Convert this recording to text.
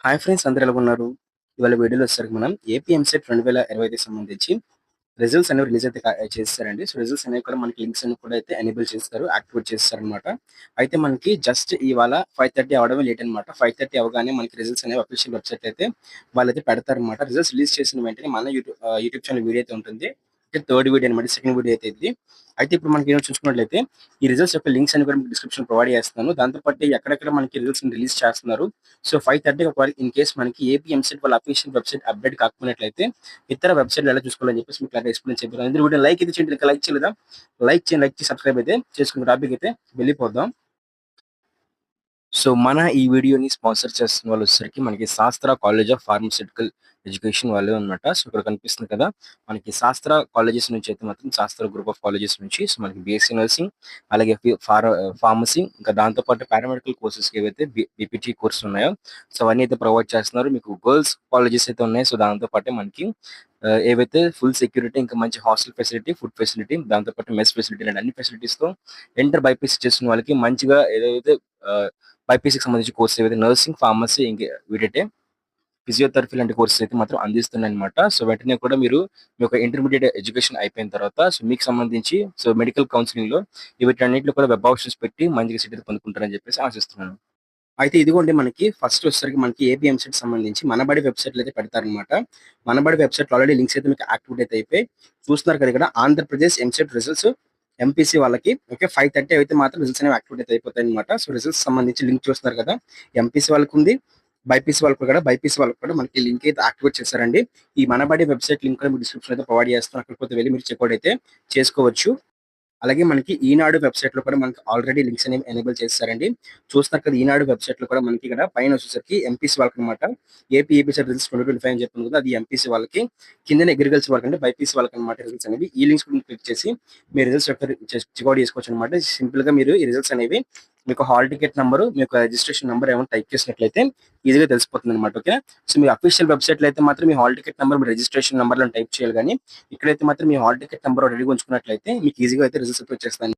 Hi friends, అందరూ ఎలా ఉన్నారు? ఇవాళ వీడియోలో వచ్చేసరికి మనం ఏపీ ఎంసెట్ 2025కి సంబంధించి రిజల్ట్స్ అనేవి రిలీజ్ అయితే చేస్తారండి. సో రిజల్ట్స్ అనేవి కూడా మనకి లింక్స్ అన్ని కూడా అయితే ఎనేబుల్ చేస్తారు, యాక్టివేట్ చేస్తారనమాట. అయితే మనకి జస్ట్ ఇవాళ 5:30 అవ్వడమే లేట్ అనమాట. 5:30 అవ్వగానే మనకి రిజల్ట్స్ అనేవి అఫీషియల్ వెబ్సైట్ అయితే వాళ్ళైతే పెడతారనమాట. రిజల్ట్స్ రిలీజ్ చేసిన వెంటనే మన యూట్యూబ్ ఛానల్ వీడియో అయితే ఉంటుంది. థర్డ్ వీడియో అనమాట, సెకండ్ వీడియో అయితే ఇది. అయితే ఇప్పుడు మనకి ఏమో చూసుకున్నట్లయితే ఈ రిజల్ట్స్ యొక్క లింక్స్ అని కూడా మీకు డిస్క్రిప్షన్ ప్రొవైడ్ చేస్తున్నాను. దాంతో పాటు ఎక్కడెక్కడ మనకి రిజల్ట్స్ రిలీజ్ చేస్తున్నారు. సో 5:30 ఒకవేళ ఇన్ కేస్ మనకి ఏపీ ఎంసెట్ వాళ్ళ అఫీషియల్ వెబ్సైట్ అప్డేట్ కాకపోయినట్లయితే ఇతర వెబ్సైట్లు ఎలా చూసుకోవాలని చెప్పేసి మీకు క్లారిటీ ఎక్స్ప్లెయిన్ చెప్పాను. అందరూ వీడియో లైక్ అయితే చేయండి, ఇంకా లైక్ చేయలేదా? లైక్ చేయండి, లైక్ చేసి సబ్స్క్రైబ్ అయితే చేసుకున్న టాపిక్ అయితే వెళ్ళిపోదాం. సో మన ఈ వీడియోని స్పాన్సర్ చేస్తున్న వాళ్ళు వచ్చేసరికి మనకి శాస్త్ర కాలేజ్ ఆఫ్ ఫార్మస్యూటికల్ ఎడ్యుకేషన్ వాళ్ళు అనమాట. సో ఇక్కడ కనిపిస్తుంది కదా, మనకి శాస్త్ర కాలేజెస్ నుంచి అయితే మాత్రం శాస్త్ర గ్రూప్ ఆఫ్ కాలేజెస్ నుంచి సో మనకి బీఎస్సీ నర్సింగ్, అలాగే ఫార్మసీ, ఇంకా దాంతోపాటు పారామెడికల్ కోర్సెస్ ఏవైతే బీపీటీ కోర్స్ ఉన్నాయో సో అవన్నీ అయితే ప్రొవైడ్ చేస్తున్నారు. మీకు గర్ల్స్ కాలేజెస్ అయితే ఉన్నాయి. సో దాంతో పాటు మనకి ఏవైతే ఫుల్ సెక్యూరిటీ, ఇంకా మంచి హాస్టల్ ఫెసిలిటీ, ఫుడ్ ఫెసిలిటీ, దాంతోపాటు మెస్ ఫెసిలిటీ అండ్ అన్ని ఫెసిలిటీస్ తో ఇంటర్ బైపీసీ చేస్తున్న వాళ్ళకి మంచిగా ఏదైతే బైపీసీకి సంబంధించి కోర్స్ ఏవైతే నర్సింగ్, ఫార్మసీ, ఇంకా వీటంటే ఫిజియోథెరపీ లాంటి కోర్సెస్ అయితే మాత్రం అందిస్తున్నాయి అనమాట. సో వెంటనే కూడా మీరు మీ యొక్క ఇంటర్మీడియట్ ఎడ్యుకేషన్ అయిపోయిన తర్వాత సో మీకు సంబంధించి సో మెడికల్ కౌన్సిలింగ్ లో వీటన్నిటిలో కూడా వెబ్ ఆప్షన్స్ పెట్టి మంచిగా సీట్ అయితే పొందుకుంటారని చెప్పేసి ఆశిస్తున్నాను. అయితే ఇదిగోండి, మనకి ఫస్ట్ వచ్చేసరికి మనకి ఏపీ ఎంసెట్ సంబంధించి మనబడి వెబ్సైట్లు అయితే పెడతారనమాట. మనబడి వెబ్సైట్ ఆల్రెడీ లింక్స్ అయితే మీకు యాక్టివేట్ అయితే అయిపోయి చూస్తున్నారు కదా, ఇక్కడ ఆంధ్రప్రదేశ్ ఎంసెట్ రిజల్ట్స్ ఎంపీసీ వాళ్ళకి ఓకే 5:30 అయితే మాత్రం రిజల్ట్స్ అనేవి యాక్టివేట్ అయితే అయిపోతాయి అనమాట. సో రిజల్ట్స్ సంబంధించి లింక్ చూస్తున్నారు కదా, ఎంపీసీ వాళ్ళకి ఉంది, బైపీసీ వాళ్ళకి కూడా మనకి లింక్ అయితే యాక్టివేట్ చేశారండి. ఈ మనబడి వెబ్సైట్ లింక్ కూడా మీకు డిస్క్రిప్షన్ అయితే ప్రొవైడ్ చేస్తాను. అక్కడికి వెళ్ళి మీరు చెక్అవుట్ అయితే చేసుకోవచ్చు. అలాగే మనకి ఈనాడు వెబ్సైట్ లో కూడా మనకి ఆల్రెడీ లింక్స్ అనేవి ఎనేబుల్ చేస్తారండి. చూస్తున్నారు కదా, ఈనాడు వెబ్సైట్ లో కూడా మనకి ఇక్కడ పైన వచ్చేసరికి ఎంపీసీ వాళ్ళకి అనమాట. ఏపీసీ రిజల్ట్స్ 2025 అని చెప్పింది కదా, అది ఎంపీసీ వాళ్ళకి. కింద అగ్రికల్చర్ వాళ్ళకి అంటే బైపీసీ వాళ్ళకి అనమాట రిజల్ట్స్ అనేవి. ఈ లింక్స్ కూడా క్లిక్ చేసి మీ రిజల్ట్స్ చెక్అవుట్ చేసుకోవచ్చు అనమాట. సింపుల్ గా మీరు ఈ రిజల్ట్స్ అనేవి మీకు హాల్ టికెట్ నెంబరు, మీ యొక్క రిజిస్ట్రేషన్ నెంబర్ ఏమైనా టైప్ చేసినట్లయితే ఈజీగా తెలిసిపోతుంది అనమాట. ఓకే, సో మీ అఫీషియల్ వెబ్సైట్ లో అయితే మాత్రం మీ హాల్ టికెట్ నెంబర్, మీ రిజిస్ట్రేషన్ నెంబర్ టైప్ చేయాలి. కానీ ఇక్కడైతే మాత్రం మీ హాల్ టికెట్ నెంబర్ రెడీగా ఉంచుకున్నట్లయితే మీకు ఈజీగా అయితే రిజల్ట్స్ వచ్చేస్తాను.